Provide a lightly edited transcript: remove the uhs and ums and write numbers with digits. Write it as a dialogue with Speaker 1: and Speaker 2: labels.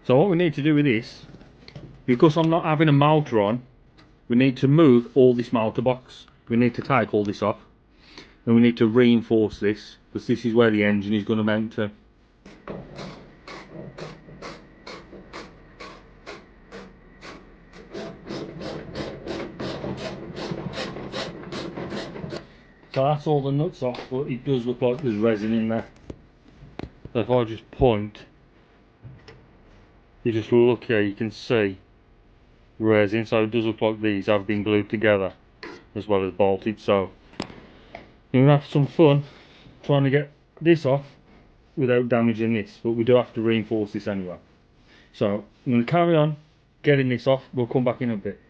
Speaker 1: So what we need to do with this, because I'm not having a motor on, we need to move all this motor box. We need to take all this off, and we need to reinforce this, because this is where the engine is going to mount to. So that's all the nuts off, but it does look like there's resin in there. So if I just point, you just look here, you can see resin. So it does look like these have been glued together as well as bolted. So you're gonna have some fun trying to get this off without damaging this, but we do have to reinforce this anyway. So I'm going to carry on getting this off. We'll come back in a bit.